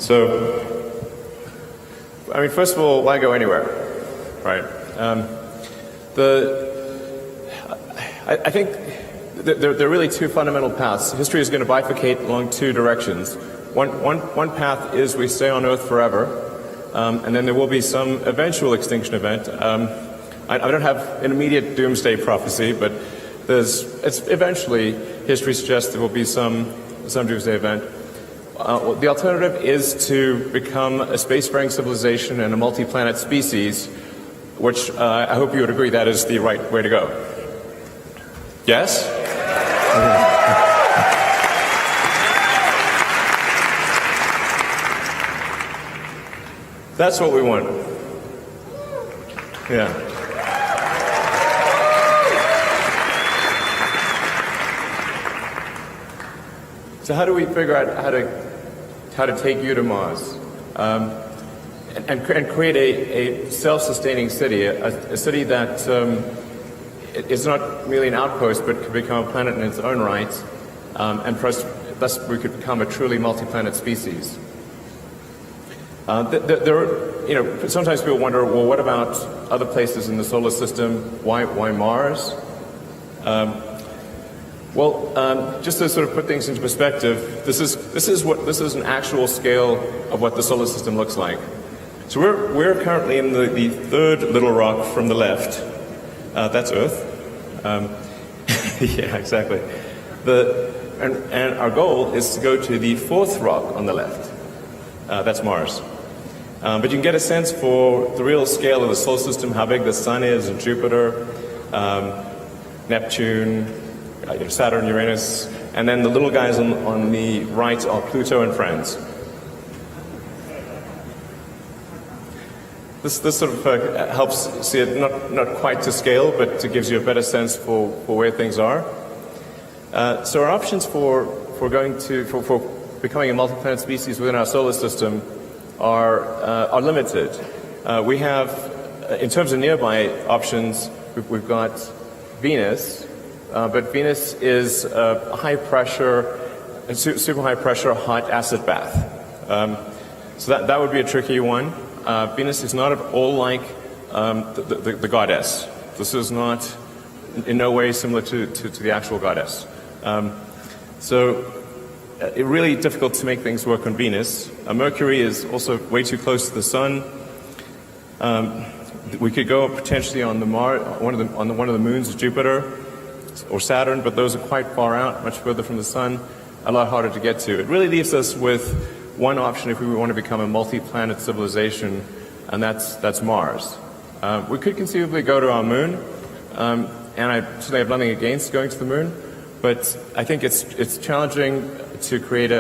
So, I mean, first of all, why go anywhere, right? I think there are really two fundamental paths. History is going to bifurcate along two directions. One path is we stay on Earth forever, and then there will be some eventual extinction event. I don't have an immediate doomsday prophecy, but eventually history suggests there will be some doomsday event. The alternative is to become a spacefaring civilization and a multi-planet species, which I hope you would agree that is the right way to go. Yes? That's what we want. Yeah. So how do we figure out how to take you to Mars and create a self-sustaining city, a city that is not merely an outpost but could become a planet in its own right, and thus we could become a truly multi-planet species. Sometimes people wonder, well, what about other places in the solar system? Why Mars? Just to sort of put things into perspective, this is an actual scale of what the solar system looks like. So we're currently in the third little rock from the left. That's Earth. Yeah, exactly. And our goal is to go to the fourth rock on the left. That's Mars. But you can get a sense for the real scale of the solar system, how big the Sun is, and Jupiter, Neptune, Saturn, Uranus, and then the little guys on the right are Pluto and friends. This sort of helps see it not quite to scale, but it gives you a better sense for where things are. So our options for becoming a multi-planet species within our solar system are limited. We have, in terms of nearby options, we've got Venus, but Venus is a high-pressure, super high-pressure hot acid bath. So that would be a tricky one. Venus is not at all like the goddess. This is not in no way similar to the actual goddess. So it's really difficult to make things work on Venus. Mercury is also way too close to the Sun. We could go potentially on one of the moons of Jupiter or Saturn, but those are quite far out, much further from the Sun, a lot harder to get to. It really leaves us with one option if we want to become a multi-planet civilization, and that's Mars. We could conceivably go to our moon, and I certainly have nothing against going to the moon, but I think it's challenging to create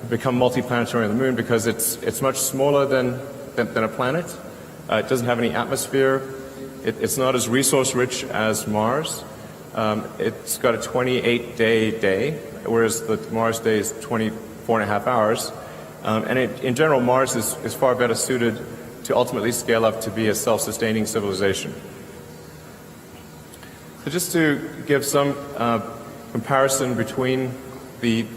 become multi-planetary on the moon because it's much smaller than a planet. It doesn't have any atmosphere. It's not as resource-rich as Mars. It's got a 28-day day, whereas the Mars day is 24.5 hours. And in general, Mars is far better suited to ultimately scale up to be a self-sustaining civilization. So just to give some comparison between the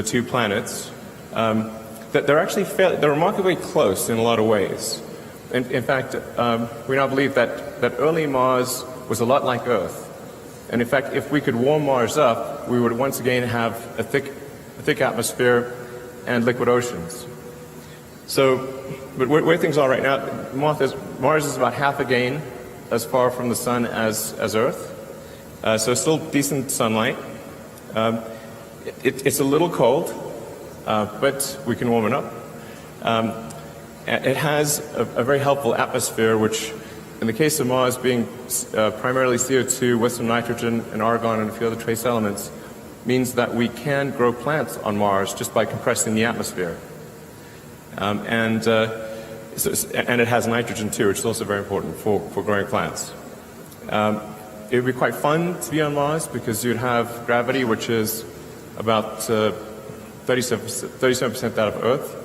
two planets, that they're remarkably close in a lot of ways. In fact, we now believe that early Mars was a lot like Earth. And in fact, if we could warm Mars up, we would once again have a thick atmosphere and liquid oceans. So, but where things are right now, Mars is about half again as far from the Sun as Earth. So still decent sunlight. It's a little cold, but we can warm it up. It has a very helpful atmosphere, which, in the case of Mars, being primarily CO2 with some nitrogen and argon and a few other trace elements, means that we can grow plants on Mars just by compressing the atmosphere. And it has nitrogen too, which is also very important for growing plants. It would be quite fun to be on Mars because you'd have gravity, which is about 37% that of Earth.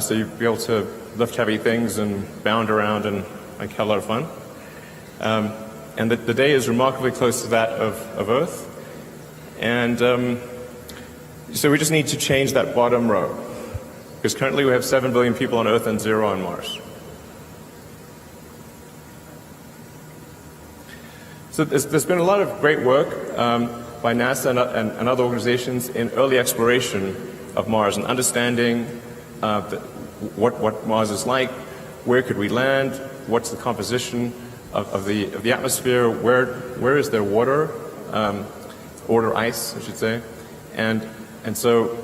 So you'd be able to lift heavy things and bound around and have a lot of fun. And the day is remarkably close to that of Earth. And So we just need to change that bottom row, because currently we have 7 billion people on Earth and 0 on Mars. So there's been a lot of great work by NASA and other organizations in early exploration of Mars and understanding what Mars is like, where could we land, what's the composition of the atmosphere, where is there water, or ice, I should say, and so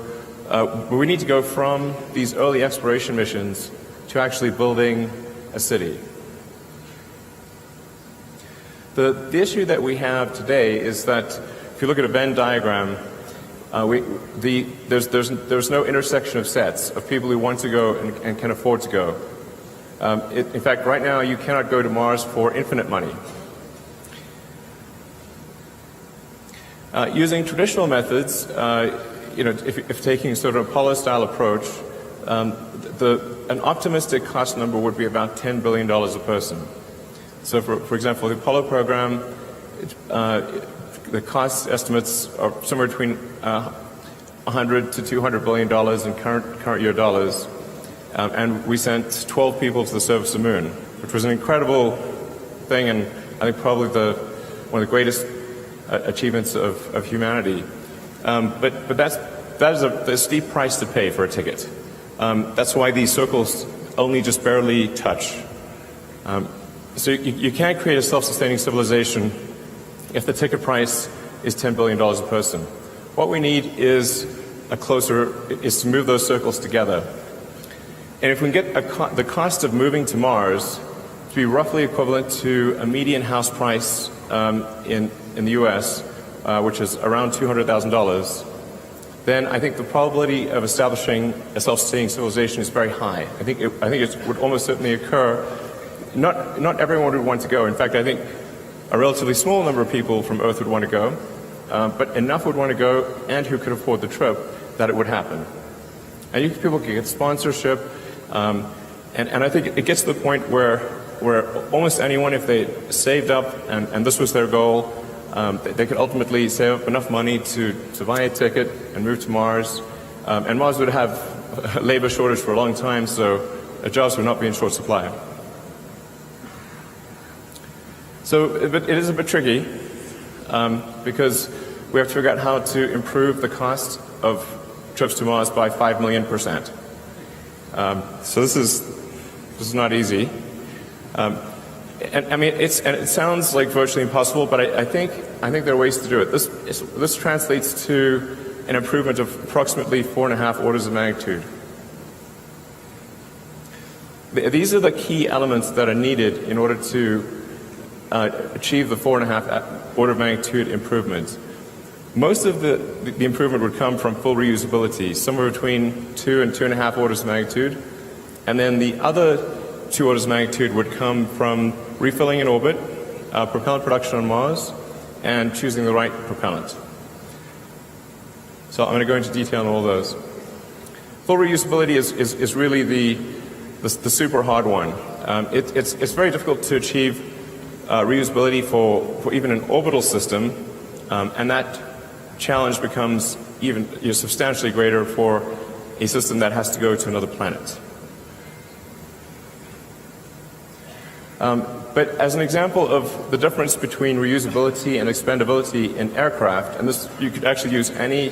we need to go from these early exploration missions to actually building a city. The issue that we have today is that if you look at a Venn diagram, there's no intersection of sets of people who want to go and can afford to go. In fact, right now you cannot go to Mars for infinite money. Using traditional methods, if taking sort of Apollo-style approach, an optimistic cost number would be about $10 billion a person. So, for example, the Apollo program, the cost estimates are somewhere between 100 to 200 billion dollars in current year dollars, and we sent 12 people to the surface of the moon, which was an incredible thing, and I think probably one of the greatest achievements of humanity. But that is a steep price to pay for a ticket. That's why these circles only just barely touch. So you can't create a self-sustaining civilization if the ticket price is $10 billion a person. What we need is to move those circles together. And if we can get the cost of moving to Mars to be roughly equivalent to a median house price in the US, which is around $200,000, then I think the probability of establishing a self-sustaining civilization is very high. I think it would almost certainly occur. Not everyone would want to go. In fact, I think a relatively small number of people from Earth would want to go, but enough would want to go and who could afford the trip that it would happen. And people can get sponsorship, and I think it gets to the point where almost anyone, if they saved up and this was their goal, they could ultimately save up enough money to buy a ticket and move to Mars. And Mars would have a labor shortage for a long time, so jobs would not be in short supply. So it is a bit tricky because we have to figure out how to improve the cost of trips to Mars by 5 million%. So this is not easy. And I mean, it sounds like virtually impossible, but I think there are ways to do it. This translates to an improvement of approximately 4.5 orders of magnitude. These are the key elements that are needed in order to achieve the 4.5 order of magnitude improvement. Most of the improvement would come from full reusability, somewhere between 2 and 2.5 orders of magnitude, and then the other 2 orders of magnitude would come from refilling in orbit, propellant production on Mars, and choosing the right propellant. So I'm going to go into detail on all those. Full reusability is really the super hard one. It's very difficult to achieve reusability for even an orbital system, and that challenge becomes even substantially greater for a system that has to go to another planet. But as an example of the difference between reusability and expendability in aircraft, and this you could actually use any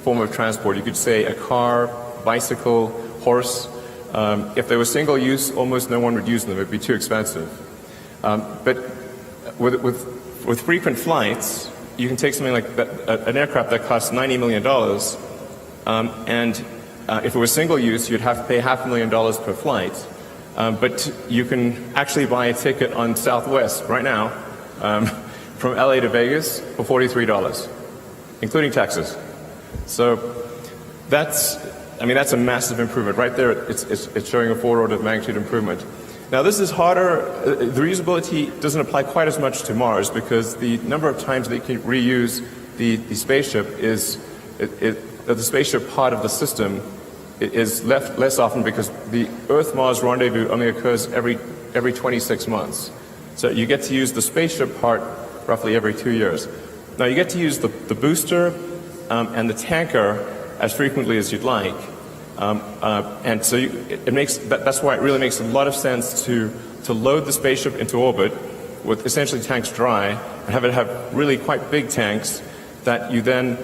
form of transport. You could say a car, bicycle, horse. If they were single use, almost no one would use them. It would be too expensive. But with frequent flights, you can take something like an aircraft that costs $90 million, and if it was single use, you'd have to pay $500,000 per flight. But you can actually buy a ticket on Southwest right now from LA to Vegas for $43, including taxes. So that's a massive improvement. Right there, it's showing a 4 order of magnitude improvement. Now this is harder. The reusability doesn't apply quite as much to Mars because the number of times that you can reuse the spaceship the spaceship part of the system is less often because the Earth-Mars rendezvous only occurs every 26 months. So you get to use the spaceship part roughly every 2 years. Now you get to use the booster and the tanker as frequently as you'd like. And so that's why it really makes a lot of sense to load the spaceship into orbit with essentially tanks dry and have it have really quite big tanks that you then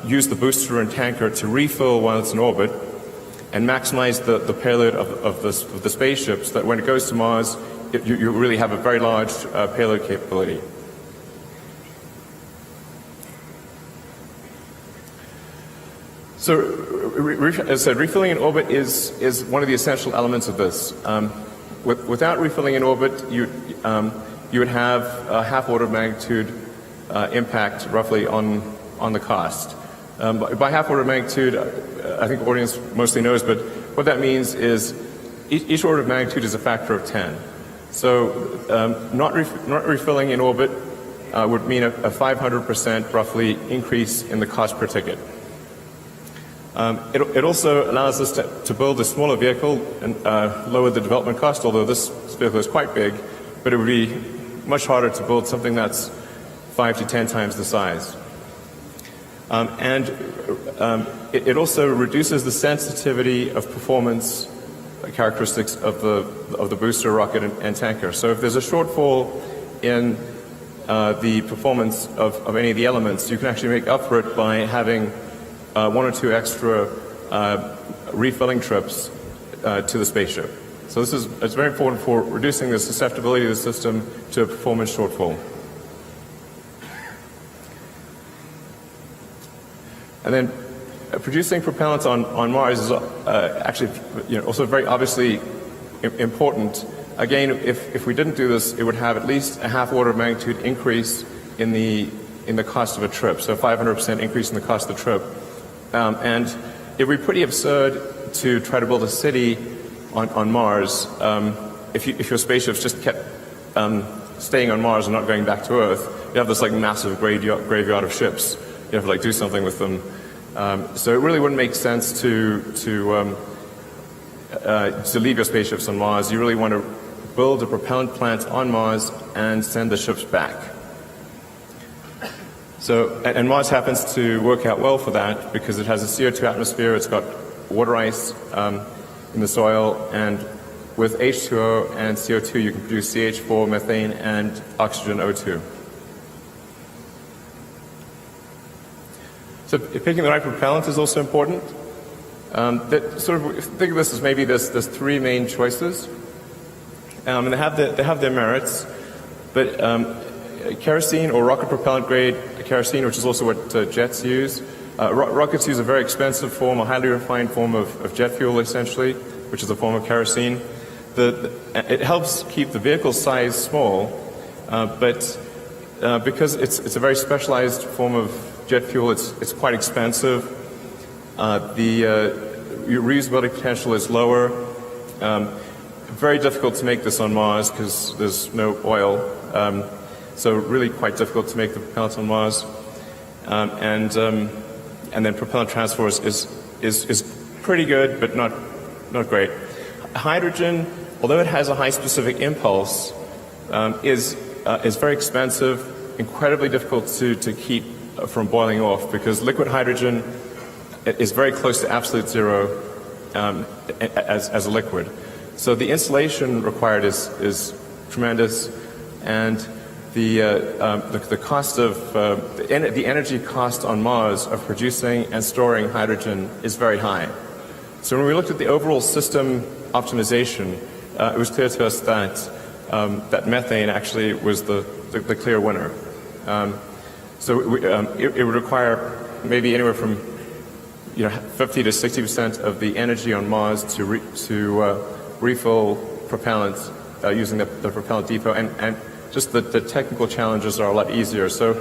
use the booster and tanker to refill while it's in orbit and maximize the payload of the spaceship so that when it goes to Mars, you really have a very large payload capability. So, as I said, refilling in orbit is one of the essential elements of this. Without refilling in orbit, you would have a half order of magnitude impact roughly on the cost. By half order of magnitude, I think the audience mostly knows, but what that means is each order of magnitude is a factor of 10. So not refilling in orbit would mean a 500% roughly increase in the cost per ticket. It also allows us to build a smaller vehicle and lower the development cost, although this vehicle is quite big, but it would be much harder to build something that's 5 to 10 times the size. It also reduces the sensitivity of performance characteristics of the booster, rocket, and tanker. So if there's a shortfall in the performance of any of the elements, you can actually make up for it by having 1 or 2 extra refilling trips to the spaceship. So it's very important for reducing the susceptibility of the system to a performance shortfall. And then producing propellant on Mars is actually also very obviously important. Again, if we didn't do this, it would have at least a half order of magnitude increase in the cost of a trip, so 500% increase in the cost of the trip. And it would be pretty absurd to try to build a city on Mars if your spaceships just kept staying on Mars and not going back to Earth. You have this massive graveyard of ships. You have to do something with them. So it really wouldn't make sense to leave your spaceships on Mars. You really want to build a propellant plant on Mars and send the ships back. So, and Mars happens to work out well for that because it has a CO2 atmosphere, it's got water ice in the soil, and with H2O and CO2 you can produce CH4, methane, and oxygen O2. So picking the right propellant is also important. Think of this as maybe there's 3 main choices, and they have their merits, but kerosene or rocket propellant grade kerosene, which is also what jets use. Rockets use a very expensive form, a highly refined form of jet fuel, essentially, which is a form of kerosene. It helps keep the vehicle size small, but because it's a very specialized form of jet fuel, it's quite expensive. The reusability potential is lower. Very difficult to make this on Mars because there's no oil. So really quite difficult to make the propellant on Mars. And then propellant transfer is pretty good, but not great. Hydrogen, although it has a high specific impulse, is very expensive, incredibly difficult to keep from boiling off because liquid hydrogen is very close to absolute zero as a liquid. So the insulation required is tremendous, and the cost of the energy cost on Mars of producing and storing hydrogen is very high. So when we looked at the overall system optimization, it was clear to us that methane actually was the clear winner. So it would require maybe anywhere from 50 to 60% of the energy on Mars to refill propellant using the propellant depot, and just the technical challenges are a lot easier. So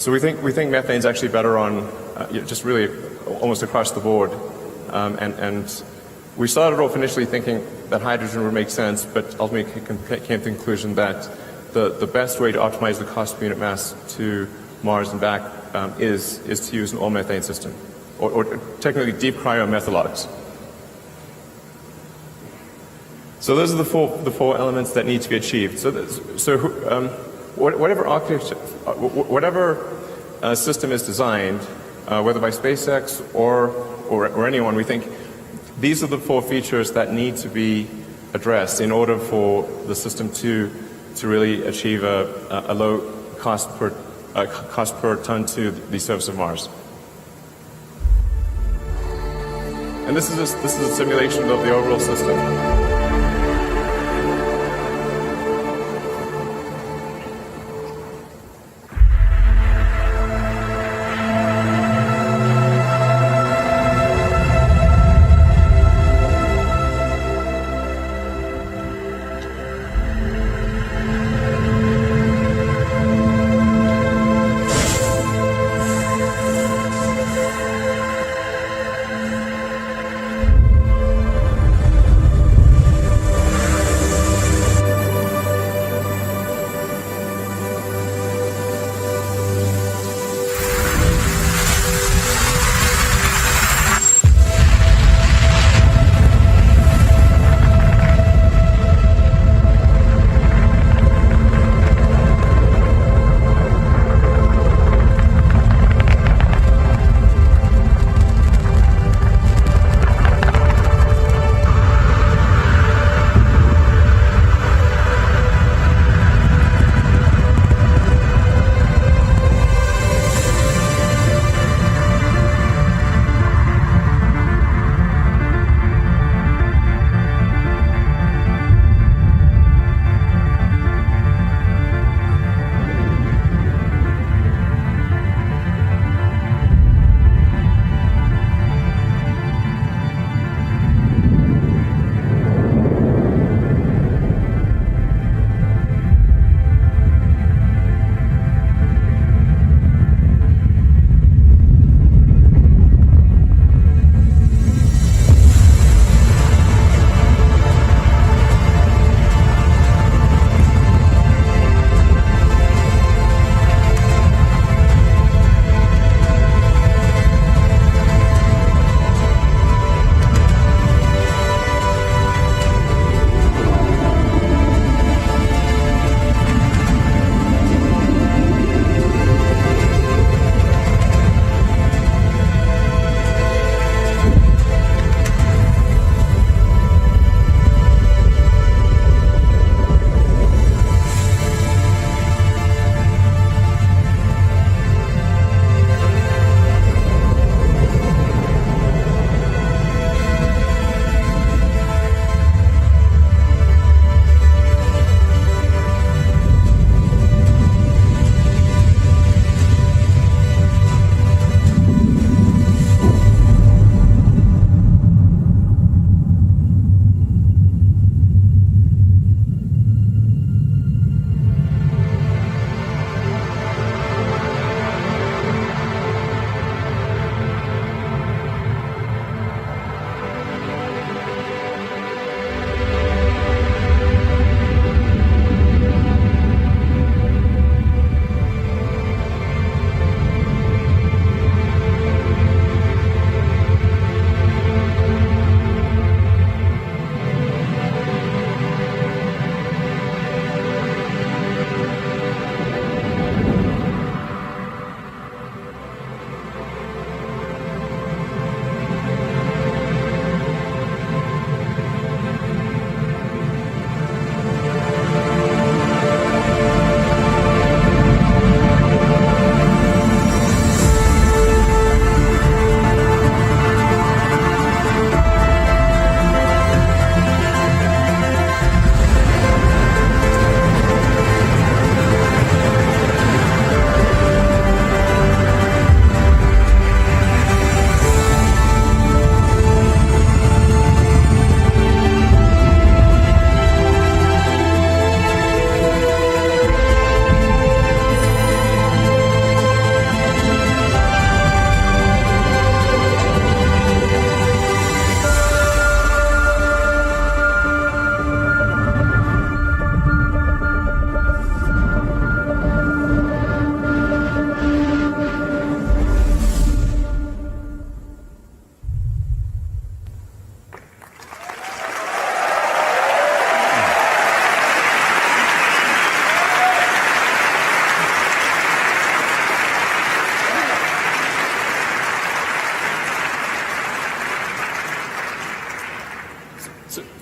we think methane's actually better on just really almost across the board. And we started off initially thinking that hydrogen would make sense, but ultimately came to the conclusion that the best way to optimize the cost per unit mass to Mars and back is to use an all-methane system, or technically deep cryomethalogs. So those are the four elements that need to be achieved. Whatever architecture, whatever system is designed, whether by SpaceX or anyone. We think these are the 4 features that need to be addressed in order for the system to really achieve a low cost per ton to the surface of Mars. And this is a simulation of the overall system.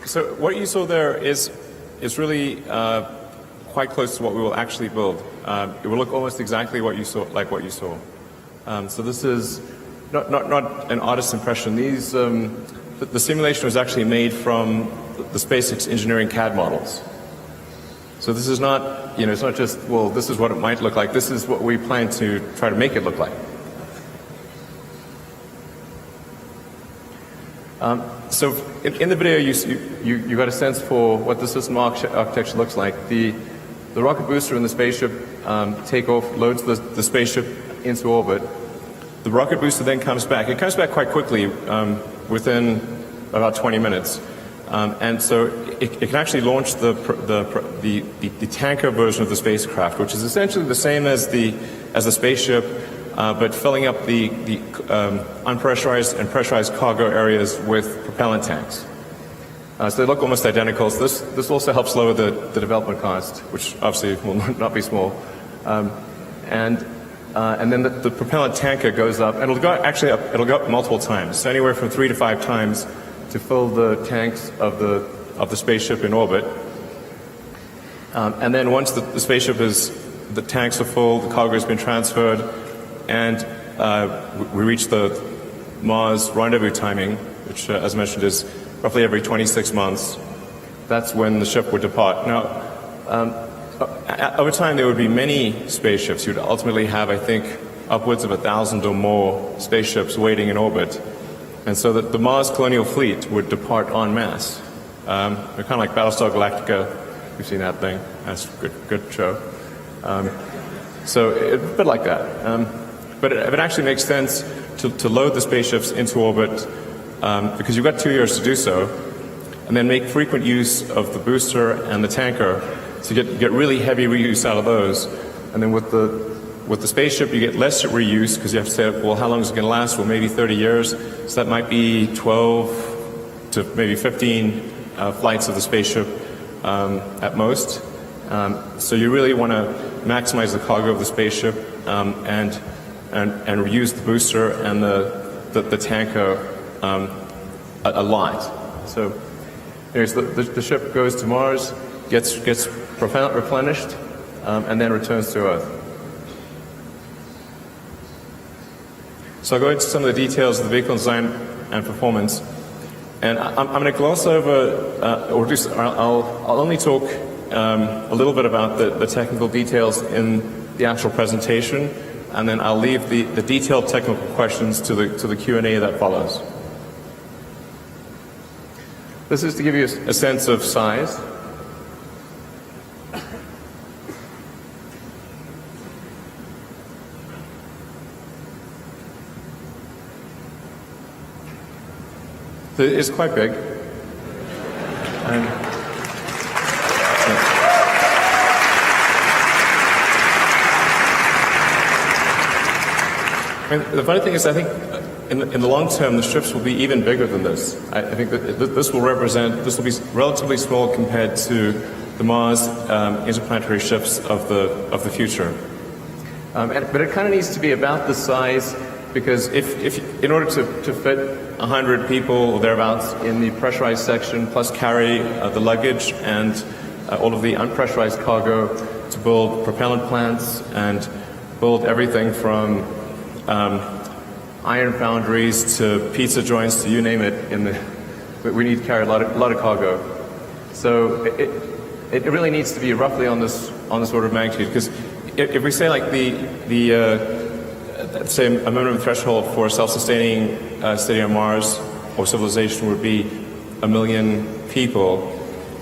So what you saw there is really quite close to what we will actually build. It will look almost exactly what you saw, like what you saw. So this is not an artist's impression. These the simulation was actually made from the Spacex engineering CAD models. So this is not, it's not just, well, this is what it might look like. This is what we plan to try to make it look like. So in the video, you got a sense for what the system architecture looks like. The rocket booster and the spaceship take off, loads the spaceship into orbit. The rocket booster then comes back. It comes back quite quickly, within about 20 minutes. And so it can actually launch the tanker version of the spacecraft, which is essentially the same as the spaceship, but filling up the unpressurized and pressurized cargo areas with propellant tanks. So they look almost identical. So this also helps lower the development cost, which obviously will not be small. And then the propellant tanker goes up, and it'll go up multiple times, so anywhere from 3 to 5 times to fill the tanks of the spaceship in orbit. And then once the spaceship the tanks are full, the cargo has been transferred, and we reach the Mars rendezvous timing, which, as mentioned, is roughly every 26 months. That's when the ship would depart. Now, over time, there would be many spaceships. You'd ultimately have, I think, upwards of 1,000 or more spaceships waiting in orbit. And so the Mars colonial fleet would depart en masse. They're kind of like Battlestar Galactica. You've seen that thing. That's a good show. So a bit like that. But it actually makes sense to load the spaceships into orbit because you've got 2 years to do so, and then make frequent use of the booster and the tanker to get really heavy reuse out of those. And then with the spaceship, you get less reuse because you have to say, well, how long is it going to last? Well, maybe 30 years. So that might be 12 to maybe 15 flights of the spaceship at most. So you really want to maximize the cargo of the spaceship and reuse the booster and the tanker a lot. So anyways, the ship goes to Mars, gets replenished, and then returns to Earth. So I'll go into some of the details of the vehicle design and performance. And I'm going to gloss over, I'll only talk a little bit about the technical details in the actual presentation, and then I'll leave the detailed technical questions to the Q&A that follows. This is to give you a sense of size. So it's quite big. And the funny thing is, I think in the long term, the ships will be even bigger than this. I think that this will be relatively small compared to the Mars interplanetary ships of the future. But it kind of needs to be about this size, because if in order to fit 100 people or thereabouts in the pressurized section, plus carry the luggage and all of the unpressurized cargo to build propellant plants and build everything from iron foundries to pizza joints to you name it. We need to carry a lot of cargo. So it really needs to be roughly on this order of magnitude, because if we say like say a minimum threshold for self-sustaining city on Mars or civilization would be 1 million people.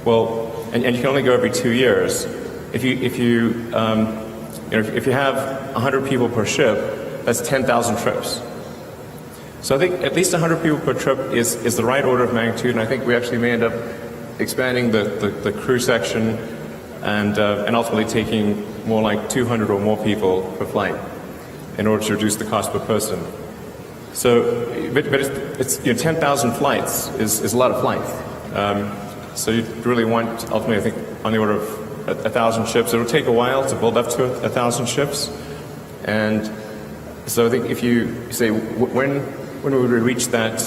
Well, and you can only go every 2 years. If you have 100 people per ship, that's 10,000 trips. So I think at least 100 people per trip is the right order of magnitude, and I think we actually may end up expanding the crew section and ultimately taking more like 200 or more people per flight in order to reduce the cost per person. So, but it's 10,000 flights is a lot of flights. So you really want, ultimately, I think, on the order of 1,000 ships. It'll take a while to build up to 1,000 ships. And so I think if you say, when would we reach that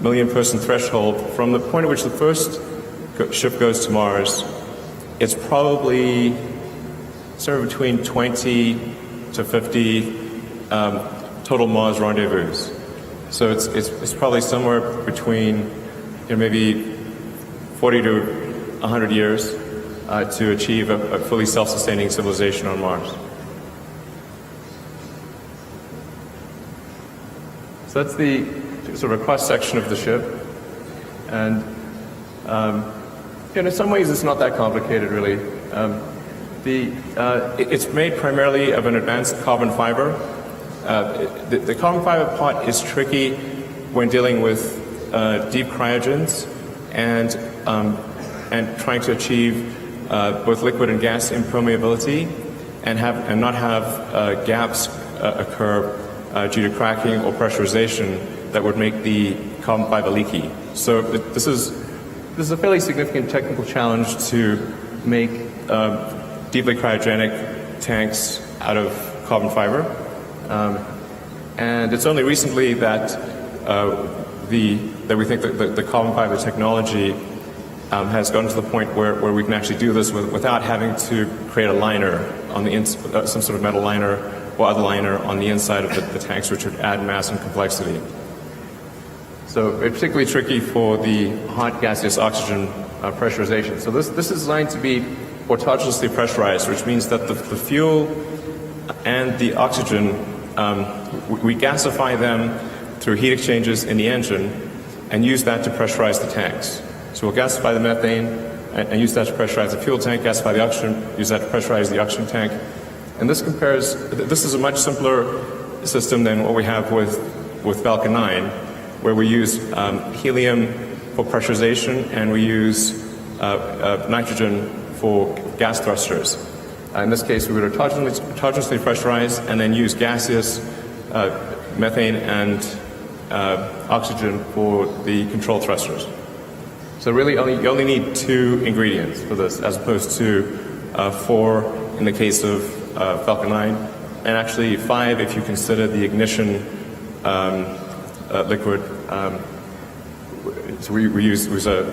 million person threshold, from the point at which the first ship goes to Mars, it's probably somewhere between 20 to 50 total Mars rendezvous. So it's probably somewhere between maybe 40 to 100 years to achieve a fully self-sustaining civilization on Mars. So that's the sort of a cross-section of the ship. And in some ways it's not that complicated, really. It's made primarily of an advanced carbon fiber. The carbon fiber part is tricky when dealing with deep cryogens and trying to achieve both liquid and gas impermeability and not have gaps occur due to cracking or pressurization that would make the carbon fiber leaky. So this is a fairly significant technical challenge to make deeply cryogenic tanks out of carbon fiber. And it's only recently that we think that the carbon fiber technology has gotten to the point where we can actually do this without having to create a liner on the some sort of metal liner or other liner on the inside of the tanks, which would add mass and complexity. So it's particularly tricky for the hot gaseous oxygen pressurization. So this is designed to be autonomously pressurized, which means that the fuel and the oxygen, we gasify them through heat exchanges in the engine and use that to pressurize the tanks. So we'll gasify the methane and use that to pressurize the fuel tank, gasify the oxygen, use that to pressurize the oxygen tank. And this is a much simpler system than what we have with Falcon 9, where we use helium for pressurization and we use nitrogen for gas thrusters. In this case, we would autonomously pressurize and then use gaseous methane and oxygen for the control thrusters. So really, you only need 2 ingredients for this, as opposed to 4 in the case of Falcon 9, and actually 5 if you consider the ignition liquid. So we use a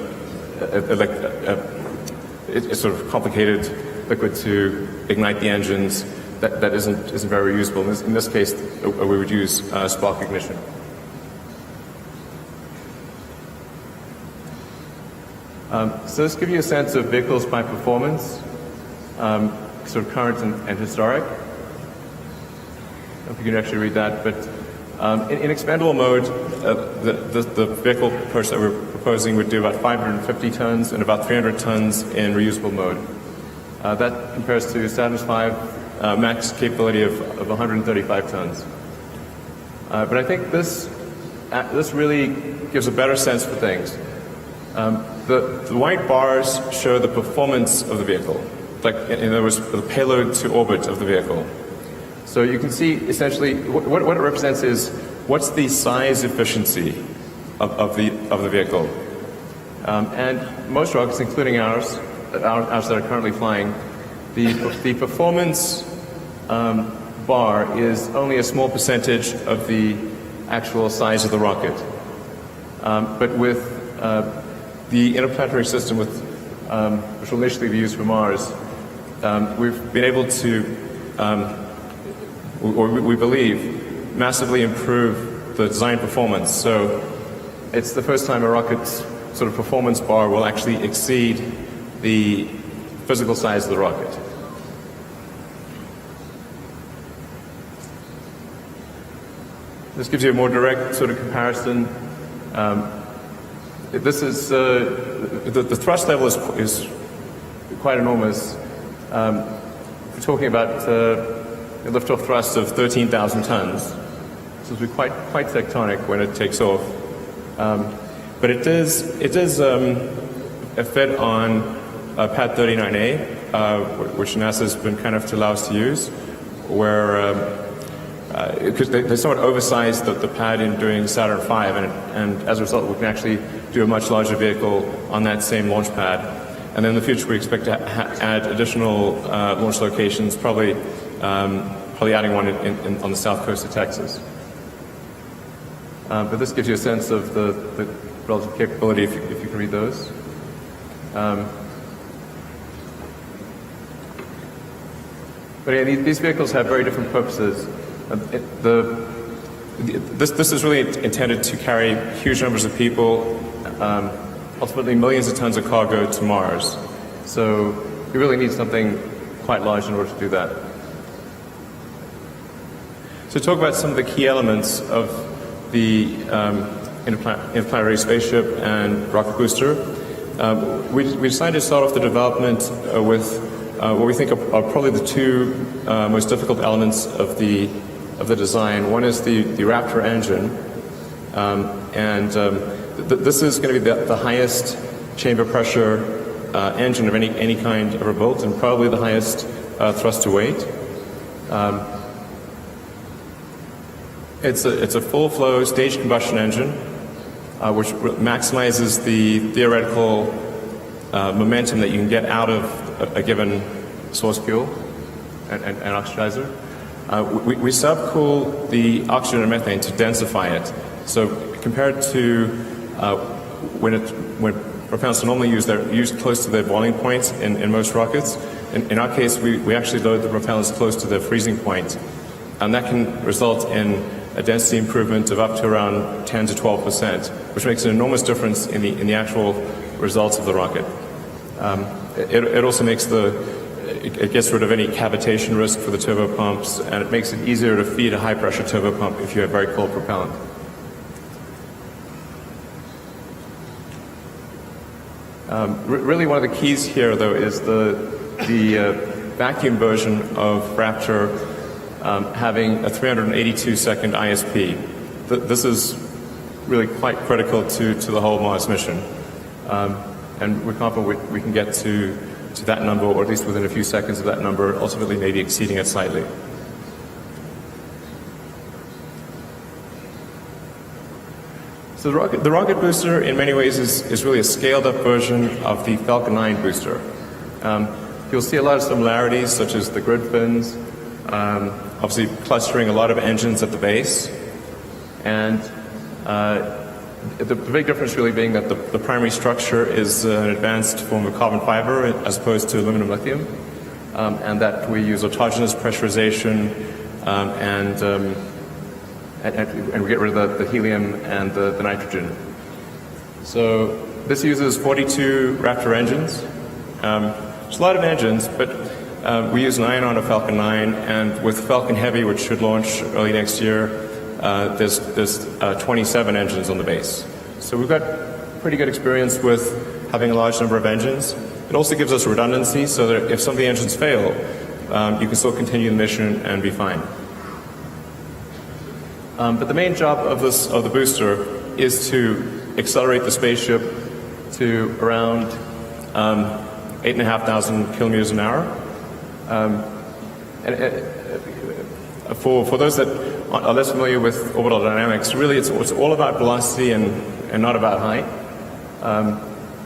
sort of complicated liquid to ignite the engines that isn't very reusable. In this case, we would use spark ignition. So this gives you a sense of vehicles by performance, sort of current and historic. I don't know if you can actually read that, but in expendable mode, the vehicle approach that we're proposing would do about 550 tons and about 300 tons in reusable mode. That compares to Saturn's V max capability of 135 tons. But I think this really gives a better sense for things. The white bars show the performance of the vehicle, like in other words, the payload to orbit of the vehicle. So you can see essentially what it represents is what's the size efficiency of the vehicle. And most rockets, including ours that are currently flying, the performance bar is only a small percentage of the actual size of the rocket. But with the interplanetary system, which will initially be used for Mars, we've been able to, or we believe, massively improve the design performance. So it's the first time a rocket's sort of performance bar will actually exceed the physical size of the rocket. This gives you a more direct sort of comparison. This is the thrust level is quite enormous. We're talking about a liftoff thrust of 13,000 tons. So it'll be quite tectonic when it takes off. But it does fit on Pad 39A, which NASA's been kind enough to allow us to use, where because they somewhat oversized the pad in doing Saturn V, and as a result, we can actually do a much larger vehicle on that same launch pad. And then in the future, we expect to add additional launch locations, probably adding one on the south coast of Texas. but this gives you a sense of the relative capability if you can read those. But yeah, these vehicles have very different purposes. This is really intended to carry huge numbers of people, ultimately millions of tons of cargo to Mars. So you really need something quite large in order to do that. So to talk about some of the key elements of the interplanetary spaceship and rocket booster, we decided to start off the development with what we think are probably the two most difficult elements of the design. One is the Raptor engine, this is going to be the highest chamber pressure engine of any kind ever built, and probably the highest thrust to weight. It's a full-flow staged combustion engine, which maximizes the theoretical momentum that you can get out of a given source fuel and oxidizer. We subcool the oxygen and methane to densify it. So compared to when propellants are normally used, they're used close to their boiling point in most rockets. In our case, we actually load the propellants close to their freezing point, and that can result in a density improvement of up to around 10 to 12%, which makes an enormous difference in the actual results of the rocket. It also makes it gets rid of any cavitation risk for the turbopumps, and it makes it easier to feed a high-pressure turbopump if you have very cold propellant. Really, one of the keys here, though, is the vacuum version of Raptor having a 382-second ISP. This is really quite critical to the whole Mars mission, and we're confident we can get to that number, or at least within a few seconds of that number, ultimately maybe exceeding it slightly. So the rocket booster, in many ways, is really a scaled-up version of the Falcon 9 booster. You'll see a lot of similarities, such as the grid fins, obviously clustering a lot of engines at the base, and the big difference really being that the primary structure is an advanced form of carbon fiber as opposed to aluminum lithium, and that we use autogenous pressurization and we get rid of the helium and the nitrogen. So this uses 42 Raptor engines. It's a lot of engines, but we use 9 on a Falcon 9, and with Falcon Heavy, which should launch early next year, there's 27 engines on the base. So we've got pretty good experience with having a large number of engines. It also gives us redundancy, so that if some of the engines fail, you can still continue the mission and be fine. But the main job of the booster is to accelerate the spaceship to around 8,500 kilometers an hour. For those that are less familiar with orbital dynamics, really it's all about velocity and not about height.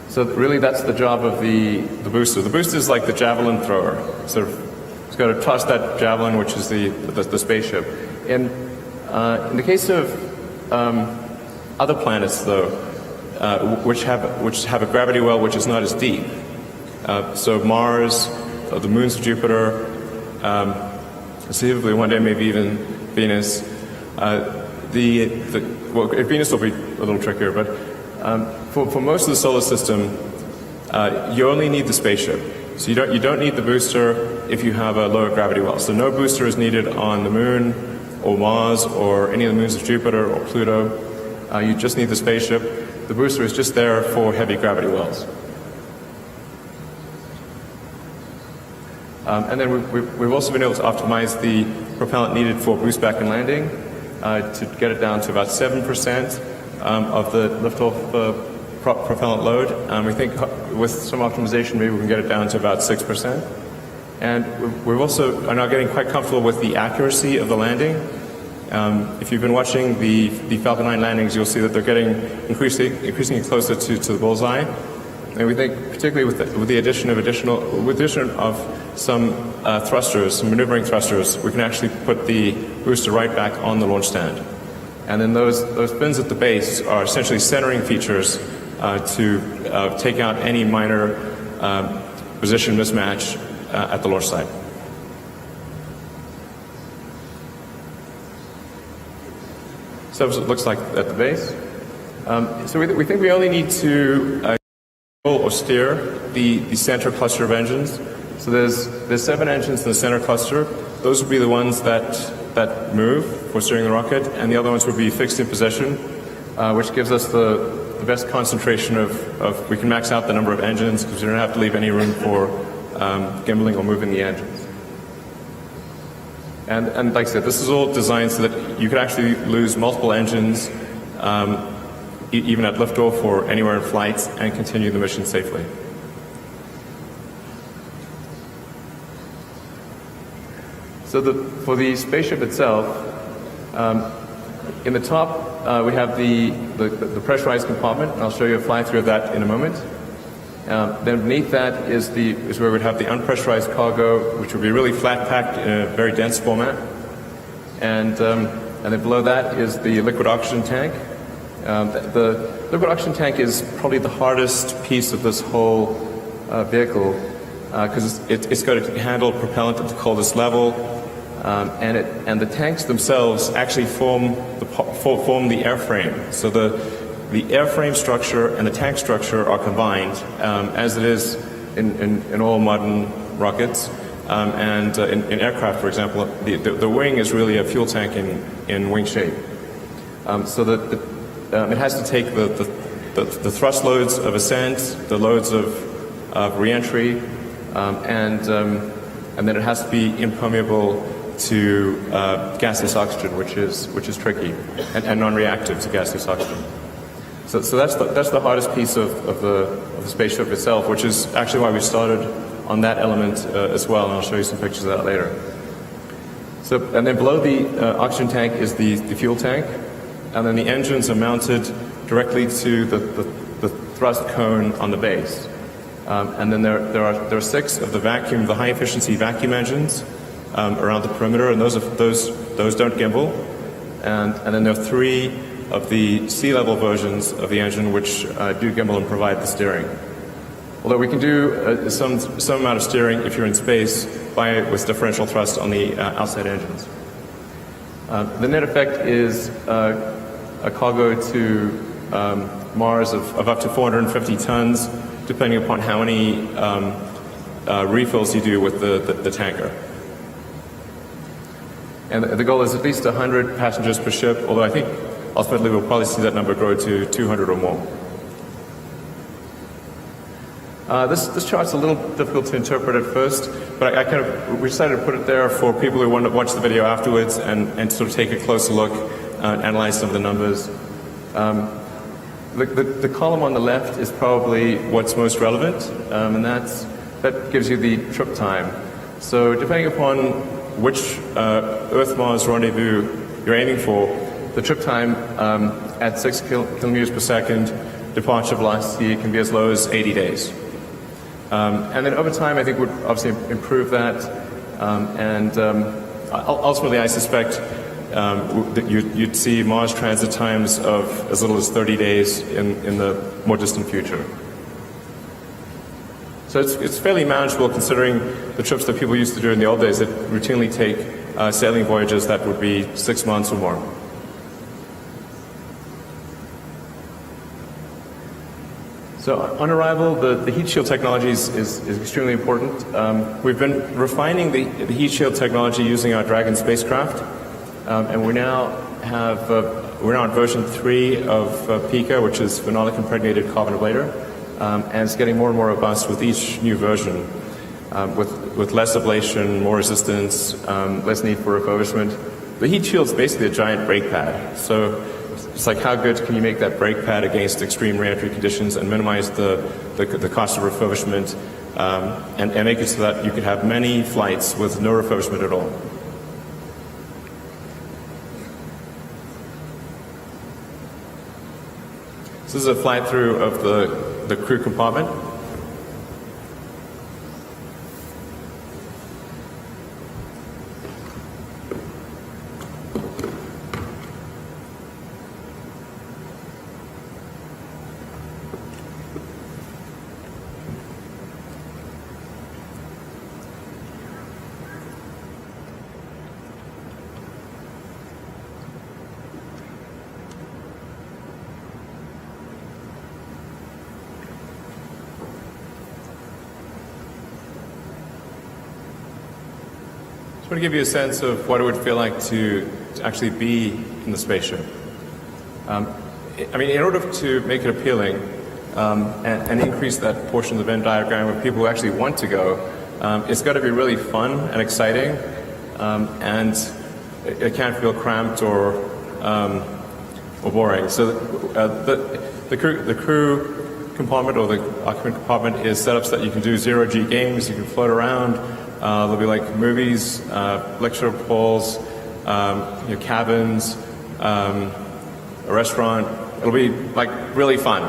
So really that's the job of the booster. The booster is like the javelin thrower. Sort of, it's got to toss that javelin, which is the spaceship. In the case of other planets, though, which have a gravity well which is not as deep, so Mars, the moons of Jupiter, conceivably one day maybe even Venus. Venus will be a little trickier, but for most of the solar system, you only need the spaceship. So you don't need the booster if you have a lower gravity well. So no booster is needed on the Moon or Mars or any of the moons of Jupiter or Pluto. You just need the spaceship. The booster is just there for heavy gravity wells. And then we've also been able to optimize the propellant needed for boost back and landing to get it down to about 7% of the liftoff propellant load. We think with some optimization, maybe we can get it down to about 6%. And we've also are now getting quite comfortable with the accuracy of the landing. If you've been watching the Falcon 9 landings, you'll see that they're getting increasingly closer to the bullseye. And we think, particularly with the addition of some thrusters, some maneuvering thrusters, we can actually put the booster right back on the launch stand. And then those fins at the base are essentially centering features to take out any minor position mismatch at the launch site. So it looks like at the base. So we think we only need to or steer the center cluster of engines. So there's 7 engines in the center cluster. Those would be the ones that move for steering the rocket, and the other ones would be fixed in position, which gives us the best concentration of we can max out the number of engines because we don't have to leave any room for gimbaling or moving the engines. And like I said, this is all designed so that you could actually lose multiple engines even at liftoff or anywhere in flight and continue the mission safely. So for the spaceship itself, in the top we have the pressurized compartment, and I'll show you a fly-through of that in a moment. Then beneath that is where we'd have the unpressurized cargo, which would be really flat packed in a very dense format. And then below that is the liquid oxygen tank. The liquid oxygen tank is probably the hardest piece of this whole vehicle because it's got to handle propellant at the coldest level, and the tanks themselves actually form the airframe. So the airframe structure and the tank structure are combined, as it is in all modern rockets. And in aircraft, for example, the wing is really a fuel tank in wing shape. So that it has to take the thrust loads of ascent, the loads of reentry, and then it has to be impermeable to gaseous oxygen, which is tricky, and non-reactive to gaseous oxygen. So that's the hardest piece of the spaceship itself, which is actually why we started on that element as well, and I'll show you some pictures of that later. So, and then below the oxygen tank is the fuel tank, and then the engines are mounted directly to the thrust cone on the base. And then there are 6 of the high efficiency vacuum engines around the perimeter, and those don't gimbal. And then there are 3 of the sea-level versions of the engine which do gimbal and provide the steering. Although we can do some amount of steering if you're in space with differential thrust on the outside engines. The net effect is a cargo to Mars of up to 450 tons, depending upon how many refills you do with the tanker. And the goal is at least 100 passengers per ship, although I think ultimately we'll probably see that number grow to 200 or more. This chart's a little difficult to interpret at first, but we decided to put it there for people who want to watch the video afterwards and sort of take a closer look, analyze some of the numbers. The column on the left is probably what's most relevant, and that gives you the trip time. So depending upon which Earth-Mars rendezvous you're aiming for, the trip time at 6 kilometers per second departure velocity can be as low as 80 days. And then over time, I think we'd obviously improve that. Ultimately, I suspect that you'd see Mars transit times of as little as 30 days in the more distant future. So it's fairly manageable considering the trips that people used to do in the old days that routinely take sailing voyages that would be 6 months or more. So on arrival, the heat shield technology is extremely important. We've been refining the heat shield technology using our Dragon spacecraft, and we're now on version 3 of Pica, which is phenolic impregnated carbon ablator, and it's getting more and more robust with each new version, with less ablation, more resistance, less need for refurbishment. The heat shield is basically a giant brake pad. So it's like, how good can you make that brake pad against extreme reentry conditions and minimize the cost of refurbishment, and make it so that you could have many flights with no refurbishment at all. So this is a flight through of the crew compartment. just want to give you a sense of what it would feel like to actually be in the spaceship. I mean, in order to make it appealing and increase that portion of the Venn diagram where people actually want to go, it's got to be really fun and exciting, and it can't feel cramped or boring. So the crew compartment or the occupant compartment is set up so that you can do zero-G games, you can float around. There'll be like movies, lecture halls, cabins, a restaurant. It'll be like really fun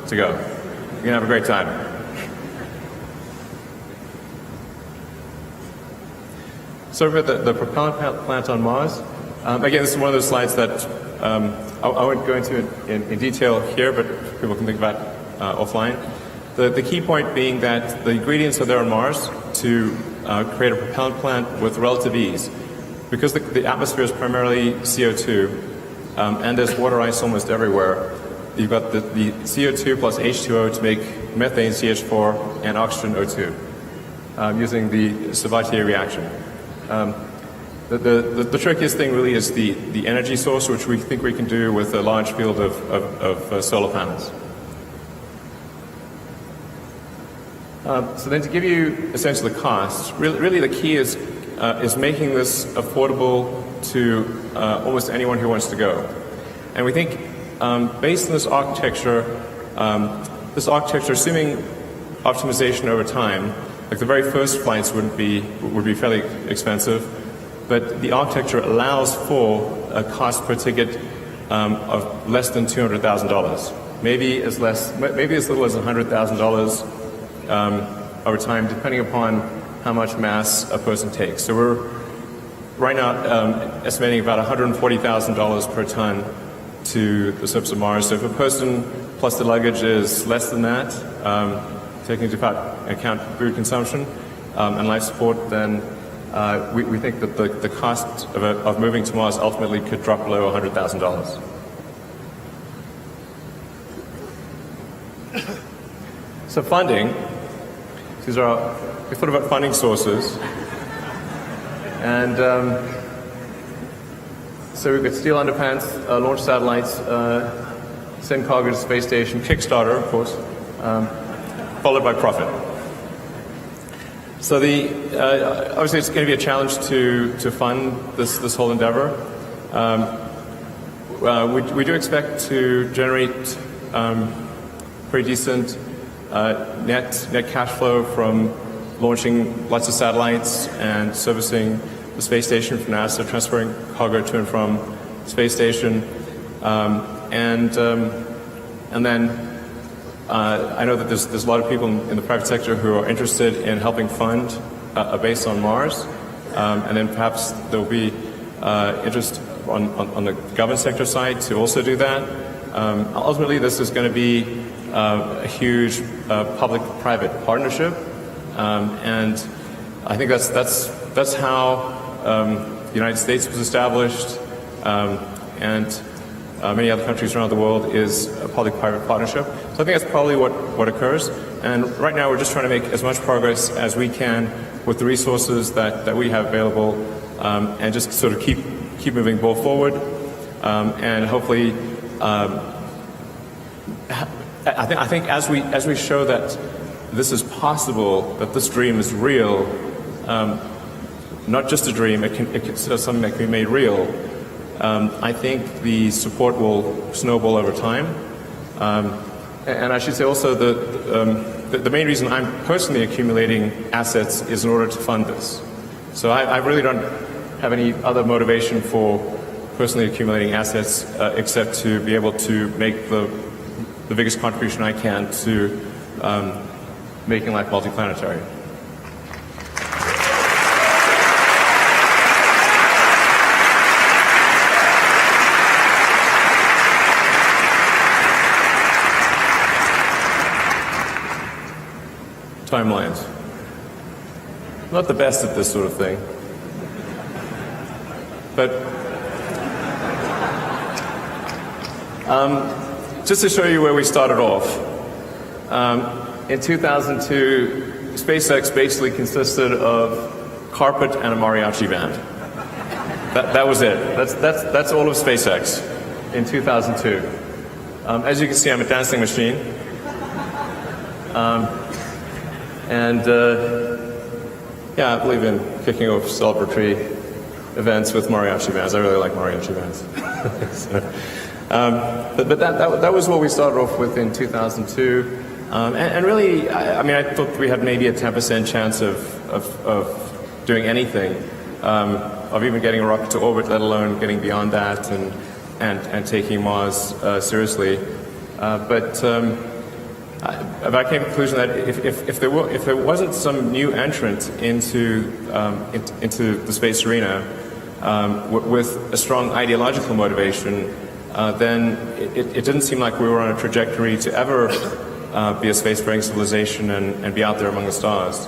to go. You're gonna have a great time. So for the propellant plant on Mars, again, this is one of those slides that I won't go into in detail here, but people can think about offline. The key point being that the ingredients are there on Mars to create a propellant plant with relative ease. Because the atmosphere is primarily CO2, and there's water ice almost everywhere, you've got the CO2 plus H2O to make methane CH4 and oxygen O2 using the Sabatier reaction. The trickiest thing really is the energy source, which we think we can do with a large field of solar panels. So then to give you a sense of the cost, really the key is making this affordable to almost anyone who wants to go. And we think based on this architecture, assuming optimization over time, like the very first flights would be fairly expensive, but the architecture allows for a cost per ticket of less than $200,000. Maybe as little as $100,000 over time, depending upon how much mass a person takes. So we're right now estimating about $140,000 per ton to the surface of Mars. So if a person plus the luggage is less than that, taking into account food consumption and life support, then we think that the cost of moving to Mars ultimately could drop below $100,000. So funding, we thought about funding sources, and so we've got steel underpants, launch satellites, send cargo to the space station, Kickstarter, of course, followed by profit. So obviously it's going to be a challenge to fund this whole endeavor. We do expect to generate pretty decent net cash flow from launching lots of satellites and servicing the space station from NASA, transferring cargo to and from the space station, and then I know that there's a lot of people in the private sector who are interested in helping fund a base on Mars, and then perhaps there will be interest on the government sector side to also do that. Ultimately, this is going to be a huge public-private partnership, and I think that's how the United States was established, and many other countries around the world is a public-private partnership. So I think that's probably what occurs. And right now we're just trying to make as much progress as we can with the resources that we have available, and just sort of keep moving the ball forward, and hopefully. I think as we show that this is possible, that this dream is real, not just a dream, it's something that can be made real. I think the support will snowball over time, and I should say also the main reason I'm personally accumulating assets is in order to fund this. So I really don't have any other motivation for personally accumulating assets except to be able to make the biggest contribution I can to making life multiplanetary. Timelines. Not the best at this sort of thing. But just to show you where we started off, in 2002, SpaceX basically consisted of carpet, and a mariachi band. That was it. That's all of SpaceX in 2002. As you can see, I'm a dancing machine. Yeah, I believe in kicking off celebratory events with mariachi bands. I really like mariachi bands. But that was what we started off with in 2002. And really, I mean, I thought we had maybe a 10% chance of doing anything, of even getting a rocket to orbit, let alone getting beyond that and taking Mars seriously. But I came to the conclusion that if there wasn't some new entrant into the space arena with a strong ideological motivation, then it didn't seem like we were on a trajectory to ever be a spacefaring civilization and be out there among the stars.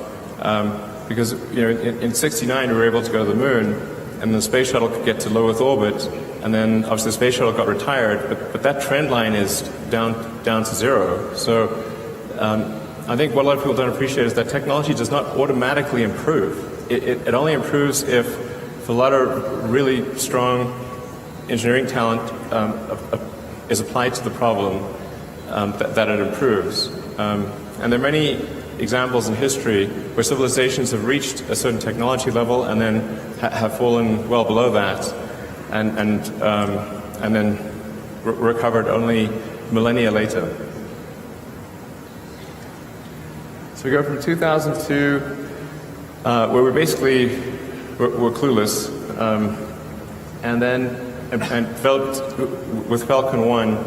Because in '69 we were able to go to the moon, and the space shuttle could get to low Earth orbit, and then obviously the space shuttle got retired, but that trend line is down to zero. So I think what a lot of people don't appreciate is that technology does not automatically improve. It only improves if a lot of really strong engineering talent is applied to the problem that it improves. And there are many examples in history where civilizations have reached a certain technology level and then have fallen well below that, and then recovered only millennia later. So we go from 2002, where we're clueless, and developed with Falcon 1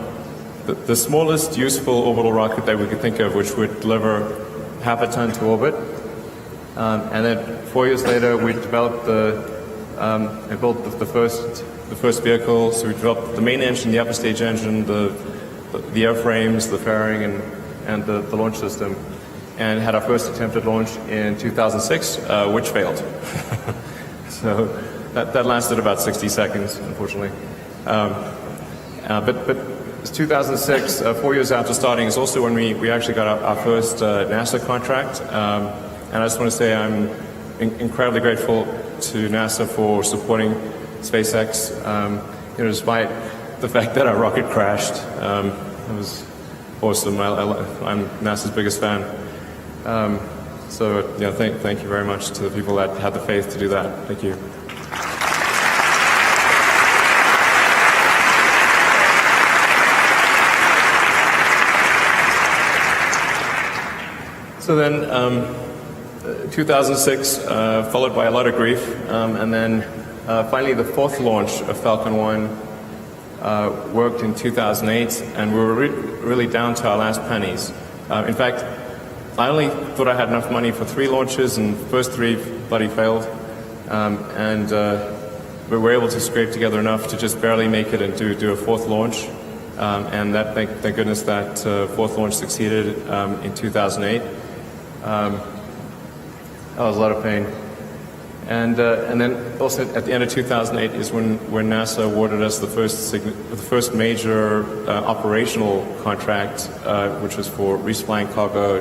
the smallest useful orbital rocket that we could think of, which would deliver half a ton to orbit. And then 4 years later, we developed and built the first vehicle. So we developed the main engine, the upper stage engine, the airframes, the fairing, and the launch system, and had our first attempt at launch in 2006, which failed. So that lasted about 60 seconds, unfortunately. But 2006, 4 years after starting, is also when we actually got our first NASA contract. And I just want to say I'm incredibly grateful to NASA for supporting SpaceX, despite the fact that our rocket crashed. It was awesome. I'm NASA's biggest fan. Thank you very much to the people that had the faith to do that. Thank you. So then, 2006, followed by a lot of grief, and then finally the fourth launch of Falcon 1 worked in 2008, and we were really down to our last pennies. In fact, I only thought I had enough money for 3 launches, and the first 3 bloody failed, and we were able to scrape together enough to just barely make it and do a fourth launch, and that thank goodness that fourth launch succeeded in 2008. That was a lot of pain. And then also at the end of 2008 is when NASA awarded us the first major operational contract, which was for resupplying cargo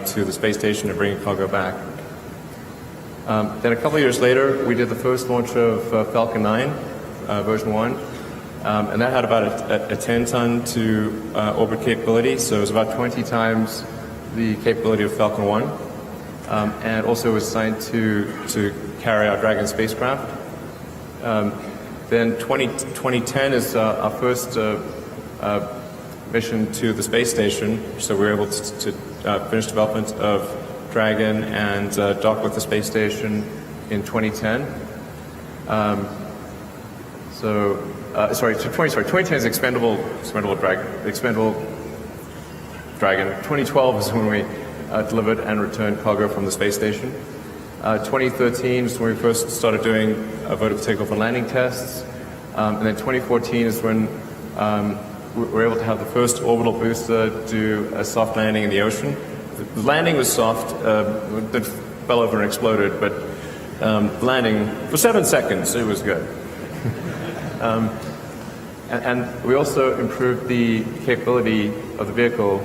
to the space station and bringing cargo back. Then a couple of years later, we did the first launch of Falcon 9, version 1, and that had about a 10-ton to orbit capability, so it was about 20 times the capability of Falcon 1, and also was assigned to carry our Dragon spacecraft. Then 2010 is our first mission to the space station, so we were able to finish development of Dragon and dock with the space station in 2010. 2010 is expendable Dragon. 2012 is when we delivered and returned cargo from the space station. 2013 is when we first started doing vertical takeoff and landing tests. And then 2014 is when we were able to have the first orbital booster do a soft landing in the ocean. The landing was soft, it fell over and exploded, but landing for 7 seconds, it was good. And we also improved the capability of the vehicle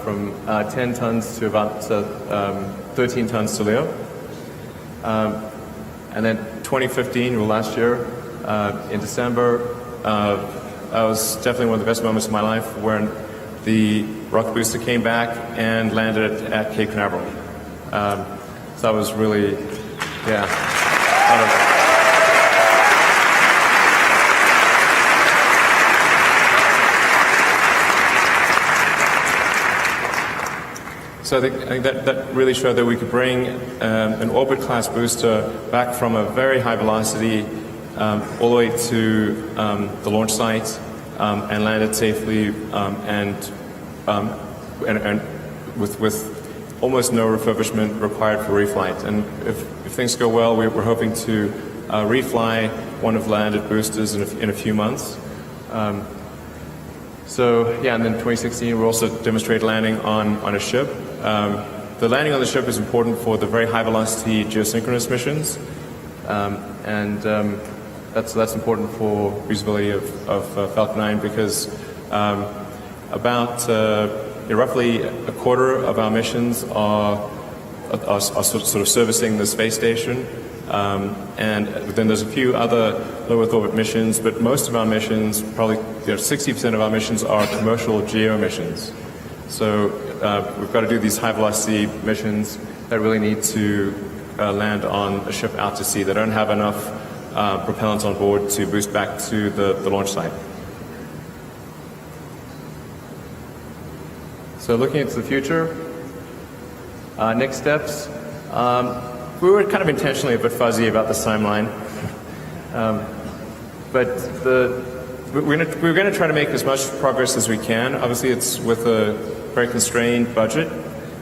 from 10 tons to about 13 tons to LEO. And then 2015, well, last year, in December, that was definitely one of the best moments of my life when the rocket booster came back and landed at Cape Canaveral. So that was really, yeah. So I think that really showed that we could bring an orbit-class booster back from a very high velocity all the way to the launch site and land it safely and with almost no refurbishment required for reflight. And if things go well, we're hoping to refly one of the landed boosters in a few months. So yeah, and then 2016 we also demonstrated landing on a ship. The landing on the ship is important for the very high velocity geosynchronous missions, and that's important for usability of Falcon 9 because about roughly a quarter of our missions are sort of servicing the space station, and then there's a few other low Earth orbit missions, but most of our missions, probably 60% of our missions are commercial geo missions. So we've got to do these high velocity missions that really need to land on a ship out to sea. They don't have enough propellants on board to boost back to the launch site. So looking into the future, next steps. We were kind of intentionally a bit fuzzy about this timeline, but we're going to try to make as much progress as we can. Obviously, it's with a very constrained budget,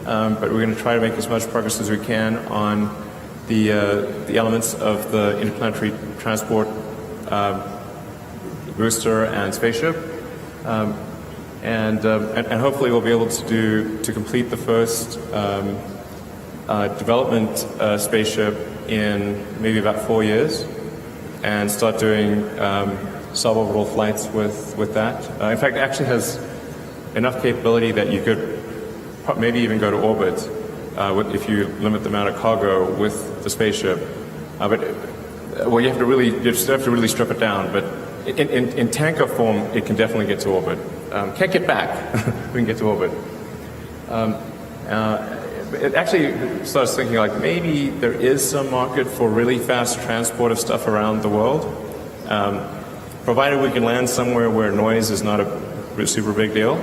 but we're going to try to make as much progress as we can on the elements of the interplanetary transport booster and spaceship, and hopefully we'll be able to complete the first development spaceship in maybe about 4 years, and start doing suborbital flights with that. In fact, it actually has enough capability that you could maybe even go to orbit if you limit the amount of cargo with the spaceship. But you have to really strip it down. But in tanker form, it can definitely get to orbit. Can't get back. We can get to orbit. It actually starts thinking like maybe there is some market for really fast transport of stuff around the world, provided we can land somewhere where noise is not a super big deal.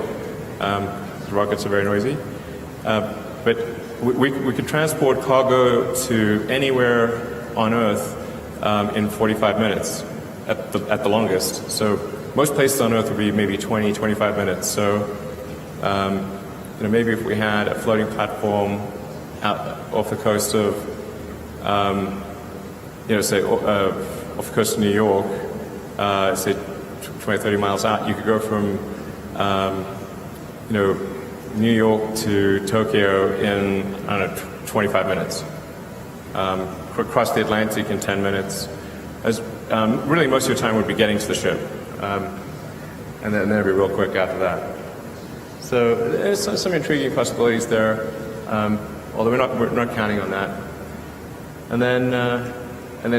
The rockets are very noisy, but we could transport cargo to anywhere on Earth in 45 minutes at the longest. So most places on Earth would be maybe 20, 25 minutes. So maybe if we had a floating platform out off the coast of, say off the coast of New York, say 20, 30 miles out, you could go from New York to Tokyo in, 25 minutes. Cross the Atlantic in 10 minutes. Really, most of your time would be getting to the ship. And then it'd be real quick after that. So there's some intriguing possibilities there, although we're not counting on that. And then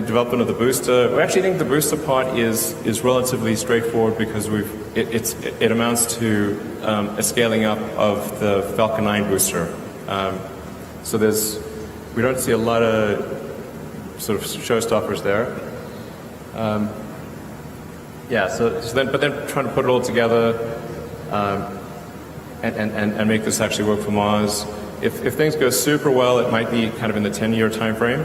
development of the booster. We actually think the booster part is relatively straightforward because it amounts to a scaling up of the Falcon 9 booster. So we don't see a lot of sort of showstoppers there. But then trying to put it all together and make this actually work for Mars. If things go super well, it might be kind of in the 10-year time frame.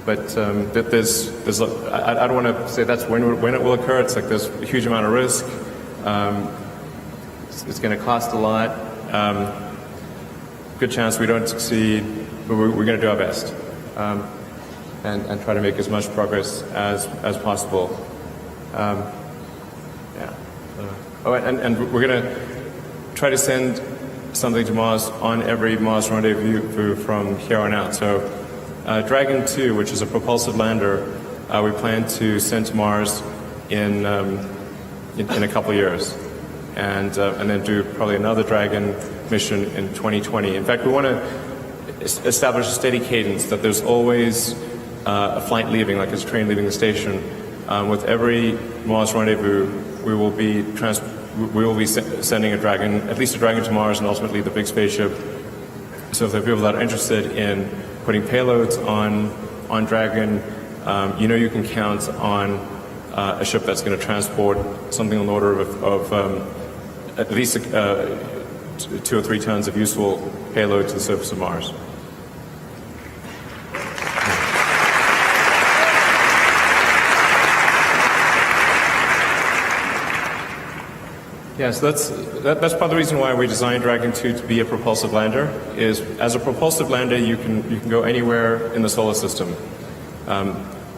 But I don't want to say that's when it will occur. It's like there's a huge amount of risk. It's going to cost a lot. Good chance we don't succeed, but we're going to do our best and try to make as much progress as possible. And we're going to try to send something to Mars on every Mars rendezvous from here on out. So Dragon 2, which is a propulsive lander, we plan to send to Mars in a couple of years, and then do probably another Dragon mission in 2020. In fact, we want to. establish a steady cadence, that there's always a flight leaving, like a train leaving the station. With every Mars rendezvous, we will be sending a Dragon, at least a Dragon to Mars, and ultimately the big spaceship. So if there are people that are interested in putting payloads on Dragon, you can count on a ship that's going to transport something on the order of at least 2 or 3 tons of useful payload to the surface of Mars. Yes, that's part of the reason why we designed Dragon 2 to be a propulsive lander. Is as a propulsive lander, you can go anywhere in the solar system.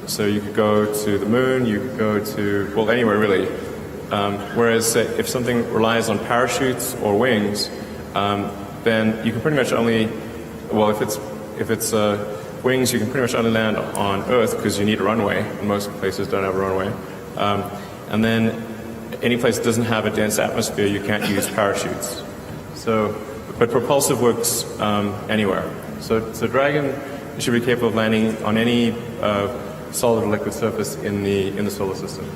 So you could go to the moon, you could go to, well, anywhere really. Whereas if something relies on parachutes or wings, then you can pretty much only, well, if it's wings, you can pretty much only land on Earth because you need a runway, and most places don't have a runway. And then any place that doesn't have a dense atmosphere, you can't use parachutes. But propulsive works anywhere. So Dragon should be capable of landing on any solid or liquid surface in the solar system.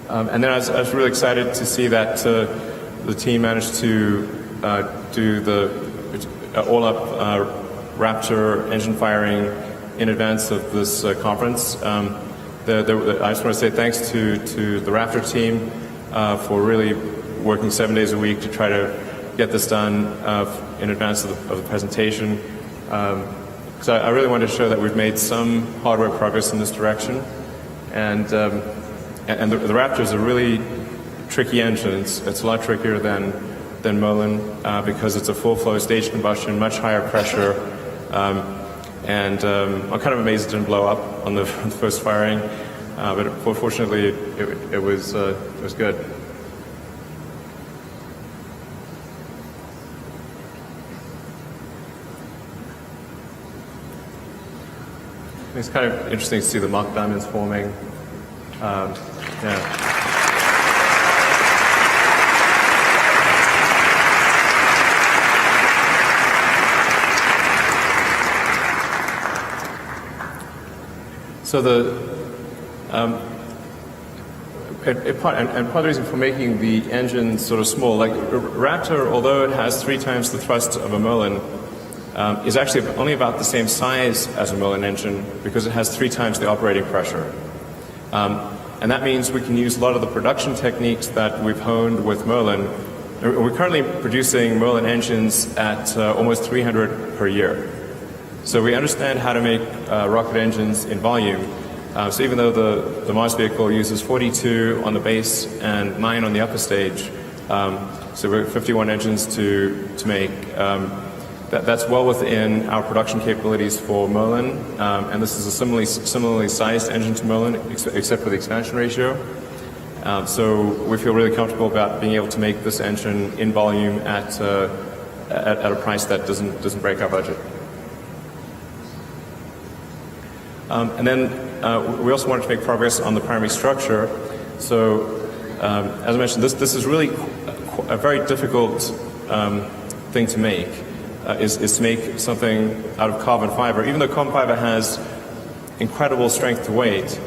And then I was really excited to see that the team managed to do the all-up Raptor engine firing in advance of this conference. I just want to say thanks to the Raptor team for really working 7 days a week to try to get this done in advance of the presentation. Because I really wanted to show that we've made some hardware progress in this direction. And the Raptor is a really tricky engine. It's a lot trickier than Merlin because it's a full-flow stage combustion, much higher pressure. And I'm kind of amazed it didn't blow up on the first firing, but fortunately it was good. It's kind of interesting to see the Mach diamonds forming. Yeah. So part of the reason for making the engine sort of small, like Raptor, although it has 3 times the thrust of a Merlin, is actually only about the same size as a Merlin engine because it has 3 times the operating pressure. And that means we can use a lot of the production techniques that we've honed with Merlin. We're currently producing Merlin engines at almost 300 per year. So we understand how to make rocket engines in volume. So even though the Mars vehicle uses 42 on the base and 9 on the upper stage, so we're 51 engines to make. That's well within our production capabilities for Merlin, and this is a similarly sized engine to Merlin, except for the expansion ratio. So we feel really comfortable about being able to make this engine in volume at a price that doesn't break our budget. And then we also wanted to make progress on the primary structure. So, as I mentioned, this is really a very difficult thing to make. Is to make something out of carbon fiber. Even though carbon fiber has incredible strength to weight,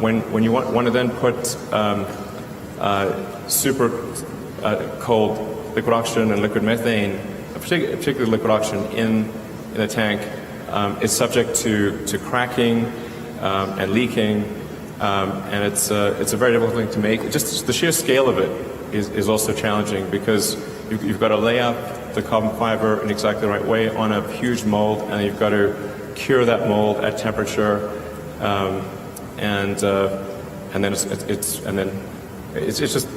when you want to then put super cold liquid oxygen and liquid methane, particularly liquid oxygen, in a tank, it's subject to cracking and leaking, and it's a very difficult thing to make. Just the sheer scale of it is also challenging because you've got to lay up the carbon fiber in exactly the right way on a huge mold, and you've got to cure that mold at temperature, and then it's just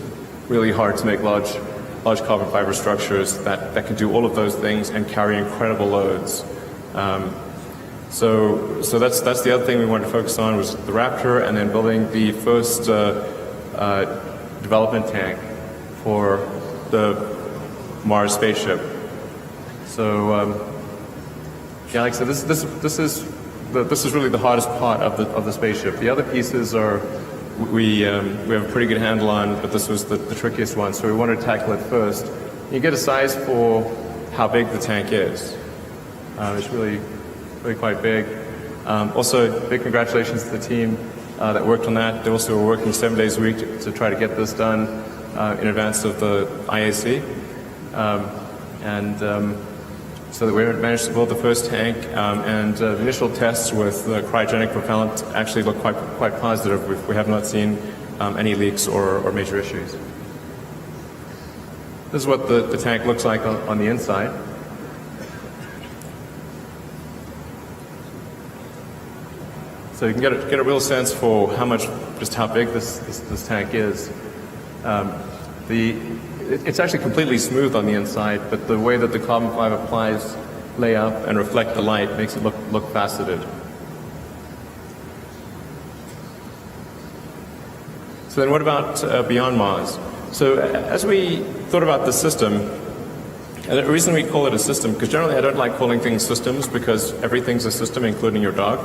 really hard to make large carbon fiber structures that can do all of those things and carry incredible loads. So that's the other thing we wanted to focus on was the Raptor, and then building the first development tank for the Mars spaceship. So yeah, like I said, this is really the hardest part of the spaceship. The other pieces are we have a pretty good handle on, but this was the trickiest one, so we wanted to tackle it first. You get a size for how big the tank is. It's really quite big. Also, big congratulations to the team that worked on that. They also were working 7 days a week to try to get this done in advance of the IAC. So that we managed to build the first tank, and the initial tests with the cryogenic propellant actually look quite positive. We have not seen any leaks or major issues. This is what the tank looks like on the inside. So you can get a real sense for just how big this tank is. It's actually completely smooth on the inside, but the way that the carbon fiber plies lay up and reflect the light makes it look faceted. So then what about beyond Mars? So as we thought about the system, and the reason we call it a system, because generally I don't like calling things systems because everything's a system, including your dog,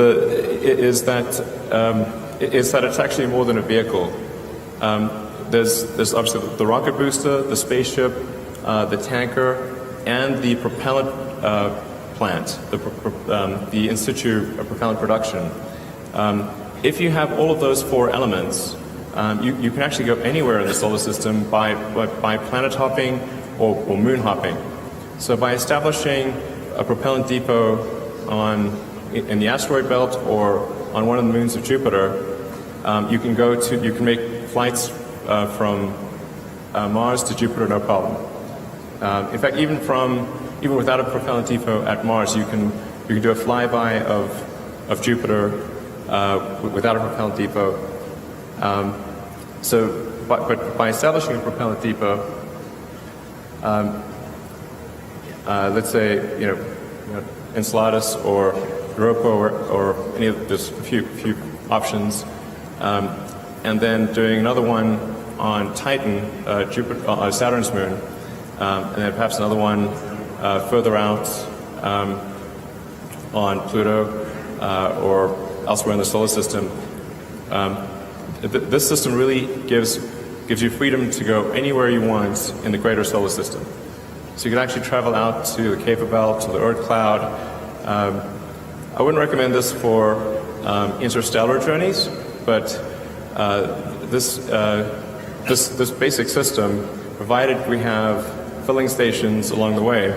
is that it's actually more than a vehicle. There's obviously the rocket booster, the spaceship, the tanker, and the propellant plant, the in situ propellant production. If you have all of those four elements, you can actually go anywhere in the solar system by planet hopping or moon hopping. So by establishing a propellant depot in the asteroid belt or on one of the moons of Jupiter, you can make flights from Mars to Jupiter, no problem. In fact, even without a propellant depot at Mars, you can do a flyby of Jupiter without a propellant depot. But by establishing a propellant depot, let's say Enceladus or Europa or any of there's a few options. And then doing another one on Titan, Saturn's moon, and then perhaps another one further out on Pluto or elsewhere in the solar system. This system really gives you freedom to go anywhere you want in the greater solar system. So you can actually travel out to the Kuiper Belt, to the Oort cloud. I wouldn't recommend this for interstellar journeys, but this basic system, provided we have filling stations along the way,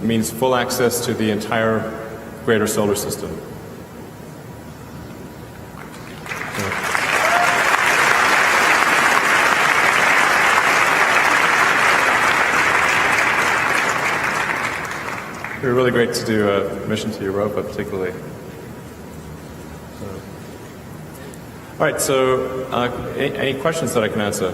means full access to the entire greater solar system. It would be really great to do a mission to Europa, particularly. All right, so any questions that I can answer?